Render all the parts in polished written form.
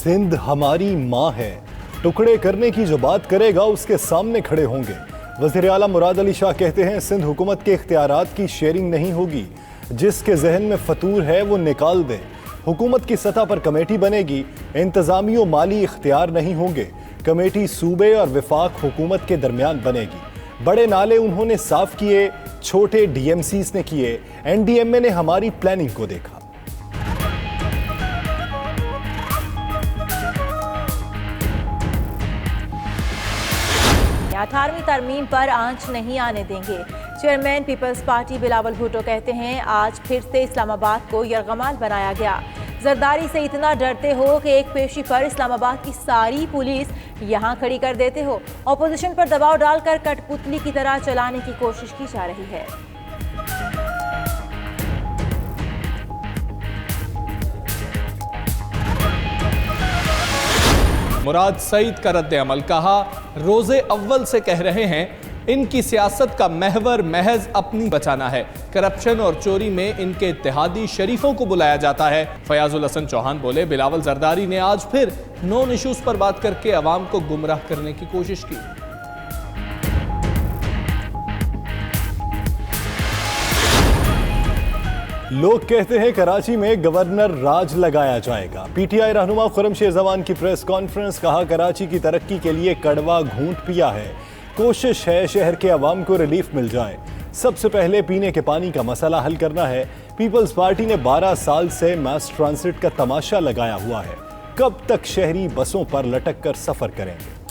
सिंध हमारी माँ है, टुकड़े करने की जो बात करेगा उसके सामने खड़े होंगे। वज़ीर आला मुराद अली शाह कहते हैं सिंध हुकूमत के इख्तियारात की शेयरिंग नहीं होगी, जिसके जहन में फतूर है वो निकाल दे। हुकूमत की सतह पर कमेटी बनेगी, इंतजामी और माली इख्तियार नहीं होंगे। कमेटी सूबे और विफाक हुकूमत के दरमियान बनेगी। बड़े नाले उन्होंने साफ किए, छोटे डीएमसीज ने किए, एनडीएमए ने हमारी प्लानिंग को देखा। 18वीं तरमीम पर आंच नहीं आने देंगे। चेयरमैन पीपल्स पार्टी बिलावल भुट्टो कहते हैं आज फिर से इस्लामाबाद को यरगमाल बनाया गया। जरदारी से इतना डरते हो कि एक पेशी पर इस्लामाबाद की सारी पुलिस यहाँ खड़ी कर देते हो। ऑपोजिशन पर दबाव डालकर कठपुतली की तरह चलाने की कोशिश की जा रही है। मुराद सईद का रद्द अमल, कहा रोजे अव्वल से कह रहे हैं इनकी सियासत का महवर महज अपनी बचाना है। करप्शन और चोरी में इनके इत्तेहादी शरीफों को बुलाया जाता है। फयाजुल हसन चौहान बोले बिलावल जरदारी ने आज फिर नॉन इश्यूज पर बात करके अवाम को गुमराह करने की कोशिश की। लोग कहते हैं कराची में गवर्नर राज लगाया जाएगा। पीटीआई रहनुमा खुर्रम शेरजवान की प्रेस कॉन्फ्रेंस, कहा कराची की तरक्की के लिए कड़वा घूंट पिया है। कोशिश है शहर के अवाम को रिलीफ मिल जाए। सबसे पहले पीने के पानी का मसला हल करना है। पीपल्स पार्टी ने 12 साल से मास ट्रांसिट का तमाशा लगाया हुआ है। कब तक शहरी बसों पर लटक कर सफर करेंगे?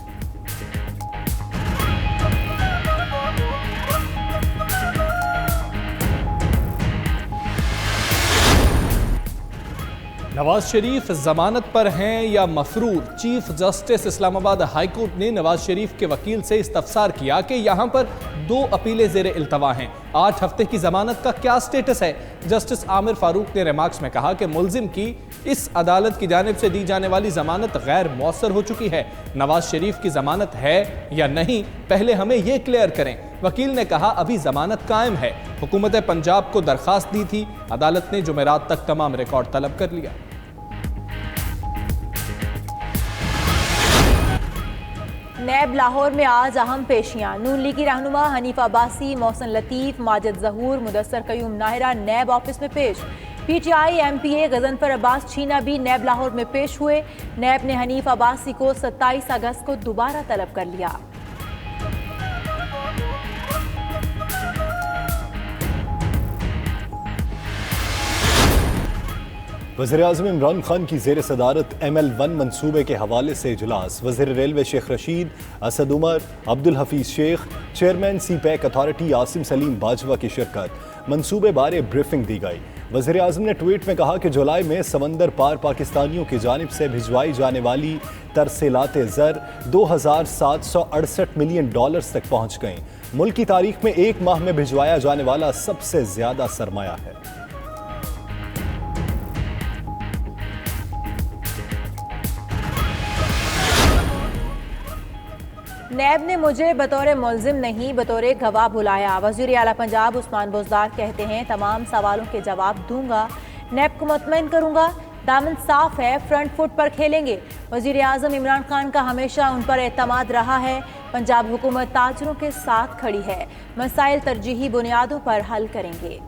नवाज शरीफ जमानत पर हैं या मफरूर? Chief justice Islamabad high court ने नवाज शरीफ के वकील से इस्तफसार किया कि यहां पर 2 अपीलें ज़ेर इल्तवा हैं। 8 हफ्ते की जमानत का क्या स्टेटस है? जस्टिस आमिर फारूक ने रिमार्क्स में कहा कि मुल्जिम की इस अदालत की जानिब से दी जाने वाली जमानत गैर मौसर हो चुकी है। नवाज शरीफ की जमानत है या नहीं, पहले हमें यह क्लियर करें। वकील ने कहा अभी जमानत कायम है। हुकूमत पंजाब को दरखास्त दी थी, अदालत ने जुमेरात तक तमाम रिकॉर्ड तलब कर लिया। नैब लाहौर में आज अहम पेशियां। नून लीगी रहनुमा हनीफ अब्बासी, मोहसिन लतीफ, माजिद जहूर, मुदस्सर कयूम नाहिरा नैब ऑफिस में पेश। पीटीआई एमपीए गजनफर अब्बास छीना भी नैब लाहौर में पेश हुए। नैब ने हनीफ अब्बासी को 27 अगस्त को दोबारा तलब कर लिया। वज़ीर-ए-आज़म इमरान खान की ज़ेर सदारत ML1 मंसूबे के हवाले से इजलास। वज़ीर railway Sheikh Rashid, Asad Umar, Abdul Hafeez Sheikh, chairman CPEC authority Asim Saleem Bajwa की शिरकत। मंसूबे बारे ब्रीफिंग दी गई। वज़ीर-ए-आज़म ने ट्वीट में कहा कि जुलाई में समंदर पार पाकिस्तानियों की जानिब से भिजवाई जाने वाली तरसीलाते ज़र $2,768 मिलियन तक पहुँच गईं। मुल्क की तारीख में एक माह में भिजवाया जाने वाला सबसे ज़्यादा सरमाया है। नैब ने मुझे बतौर मुल्जिम नहीं बतौर गवाह बुलाया। वज़ीर आला पंजाब उस्मान बुज़दार कहते हैं तमाम सवालों के जवाब दूंगा, नैब को मुतमईन करूंगा। दामन साफ है, फ्रंट फुट पर खेलेंगे। वज़ीर आज़म इमरान खान का हमेशा उन पर एतमाद रहा है। पंजाब हुकूमत ताजरों के साथ खड़ी है। मसाइल तरजीही बुनियादों पर हल करेंगे।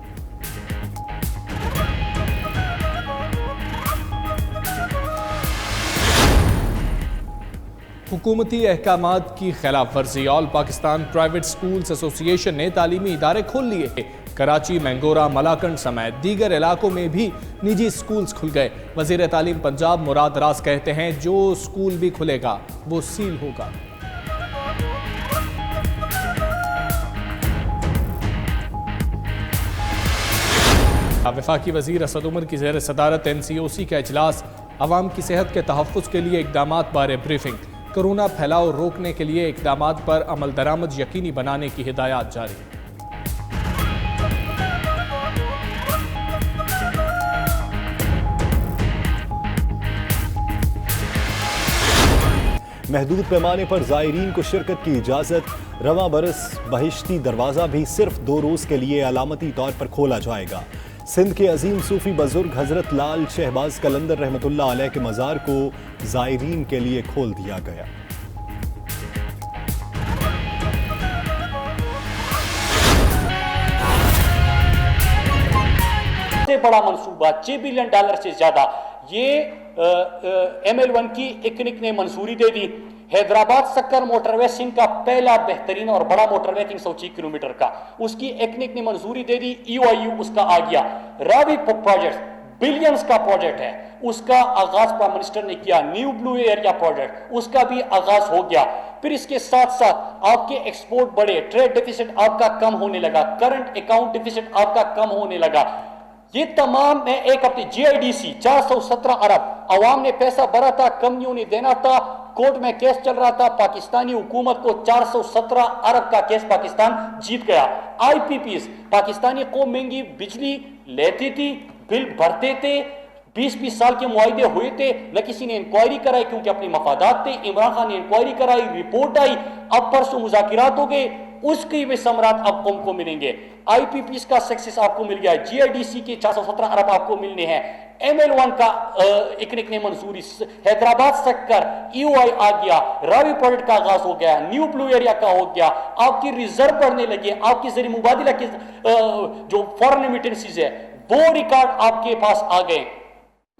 हुकूमती अहकामात की खिलाफ वर्जी। All Pakistan private schools association ने तालीमी इदारे खोल लिए। कराची, मैंगोरा, मलाकंड समेत दीगर इलाकों में भी निजी स्कूल्स खुल गए। वजीर तालीम पंजाब मुराद राज कहते हैं जो स्कूल भी खुलेगा वो सील होगा। वफाकी वजीर असद उमर की ज़ेर सदारत NCOC का इजलास। अवाम की सेहत के तहफ़्फ़ुज़ के लिए इक़दामात बारे ब्रीफिंग। कोरोना फैलाव रोकने के लिए इक़दामात पर अमल दरामद यकीनी बनाने की हिदायत जारी। महदूद पैमाने पर ज़ायरीन को शिरकत की इजाज़त। रवां बरस बहिश्ती दरवाज़ा भी सिर्फ 2 रोज़ के लिए अलामती तौर पर खोला जाएगा। सिंध के अजीम सूफी बुजुर्ग हजरत लाल शहबाज कलंदर रहमतुल्लाह अलैह के मज़ार को ज़ायरीन के लिए खोल दिया गया। सबसे बड़ा मंसूबा $6 बिलियन से ज्यादा ये ML1 की इकनिक ने मंजूरी दे दी। हैदराबाद सक्कर मोटरवे सिंध का पहला बेहतरीन और बड़ा मोटरवे 306 किलोमीटर का, उसकी इकनिक ने मंजूरी दे दी। EOIU उसका आ गया। रावी प्रोजेक्ट बिलियंस का प्रोजेक्ट है, उसका आगाज प्राइम मिनिस्टर ने किया। न्यू ब्लू एरिया प्रोजेक्ट उसका भी आगाज हो गया। फिर इसके साथ साथ आपके एक्सपोर्ट बढ़े, ट्रेड डिफिसिट आपका कम होने लगा, करंट अकाउंट डिफिसिट आपका कम होने लगा। ये तमाम में एक हफ्ते GIDC 417 अरब अवाम ने पैसा भरा था, कंपनियों ने देना था, कोर्ट में केस चल रहा था, पाकिस्तानी हुकूमत को 417 अरब का केस पाकिस्तान जीत गया। IPPs पाकिस्तानी को महंगी बिजली लेती थी, बिल भरते थे, 20-20 साल के मुआहदे हुए थे, न किसी ने इंक्वायरी कराई क्योंकि अपनी मफादात थे। इमरान खान ने इंक्वायरी कराई, रिपोर्ट आई, अब परसों मुज़ाकिरात हो गए, उसकी भी समरात अब कौम को मिलेंगे। IPPs का सक्सेस आपको मिल गया है, GIDC के 417 अरब आपको मिलने हैं, ML1 का इकनिक ने मंजूरी, हैदराबाद सक्कर EOI आ गया, रावी प्रोजेक्ट का आगाज हो गया, न्यू ब्लू एरिया का हो गया, आपकी रिजर्व बढ़ने लगे, आपकी जरिए मुबादिला की जो फॉरेन रेमिटेंसीज है वो रिकॉर्ड आपके पास आ गए।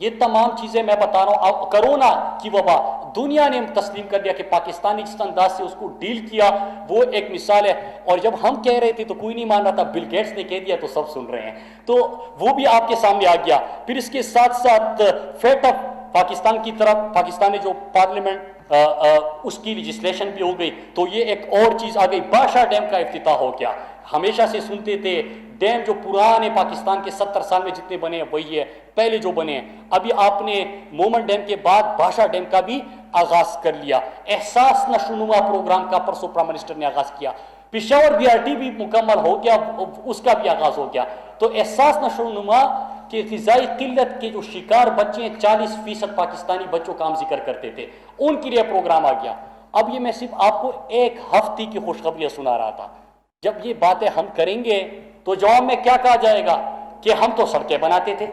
ये तमाम चीजें मैं बता रहा हूं। कोरोना की वबा दुनिया ने तस्लीम कर दिया कि पाकिस्तान ने जिस अंदाज से उसको डील किया वो एक मिसाल है। और जब हम कह रहे थे तो कोई नहीं मान रहा था, बिल गेट्स ने कह दिया तो सब सुन रहे हैं, तो वो भी आपके सामने आ गया। फिर इसके साथ साथ फेटअप पाकिस्तान की तरफ, पाकिस्तान ने जो पार्लियामेंट उसकी लेजिस्लेशन भी हो गई, तो ये एक और चीज आ गई, बादशाह डैम का इफ्तिताह हो गया। हमेशा से सुनते थे डैम जो पुराने पाकिस्तान के 70 साल में जितने बने हैं वही है, पहले जो बने हैं। अभी आपने मोमन डैम के बाद बादशाह डैम का भी आगाज कर लिया। एहसास नशोनुमा प्रोग्राम का परसों प्राइम मिनिस्टर ने आगाज किया। पिशावर BRT भी मुकम्मल हो गया, उसका भी आगाज हो गया। तो एहसास नशोनुमा कि ग़िज़ाई किल्लत के जो शिकार बच्चे हैं, 40% पाकिस्तानी बच्चों का हम जिक्र करते थे, उनके लिए प्रोग्राम आ गया। अब ये मैं सिर्फ आपको एक हफ्ते की खुशखबरियां सुना रहा था। जब ये बातें हम करेंगे तो जवाब में क्या कहा जाएगा कि हम तो सड़कें बनाते थे।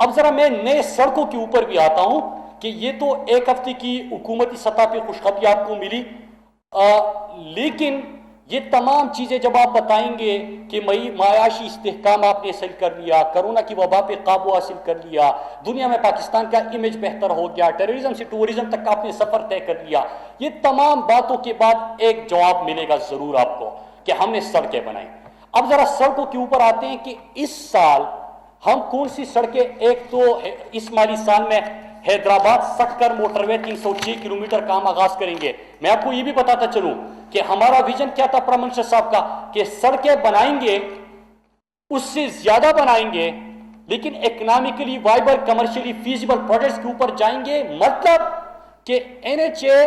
अब जरा मैं नए सड़कों के ऊपर भी आता हूं कि ये तो एक हफ्ते की हुकूमती सतह पे खुशखबरी आपको मिली, लेकिन ये तमाम चीजें जब आप बताएंगे कि मायाशी इस्तेहकाम आपने हासिल कर लिया, कोरोना की वबा पे काबू हासिल कर लिया, दुनिया में पाकिस्तान का इमेज बेहतर हो गया, टेररिज्म से टूरिज्म तक आपने सफर तय कर लिया, ये तमाम बातों के बाद एक जवाब मिलेगा जरूर आपको कि हमने सड़कें बनाई। अब जरा सड़कों के ऊपर आते हैं कि इस साल हम कौन सी सड़कें, एक तो इस माली साल में हैदराबाद सक्कर मोटरवे 306 किलोमीटर का हम आगाज करेंगे। मैं आपको ये भी बताता चलूं कि हमारा विजन क्या था प्राइम मिनिस्टर साहब का कि सड़कें बनाएंगे, उससे ज्यादा बनाएंगे, लेकिन economically viable, commercially feasible projects के ऊपर जाएंगे। मतलब कि NHA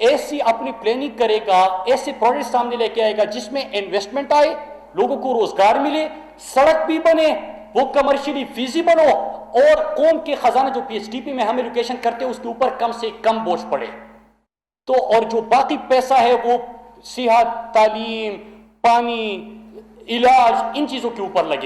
ऐसी अपनी प्लानिंग करेगा, ऐसे प्रोजेक्ट सामने लेके आएगा जिसमें इन्वेस्टमेंट आए, लोगों को रोजगार मिले, सड़क भी बने, वो कमर्शियली फीजिबल हो और कौम के खजाना जो PHDP में हम एलोकेशन करते हैं उसके ऊपर कम से कम बोझ पड़े। तो और जो बाकी पैसा है वो सेहत, तालीम, पानी, इलाज, इन चीजों के ऊपर लगे।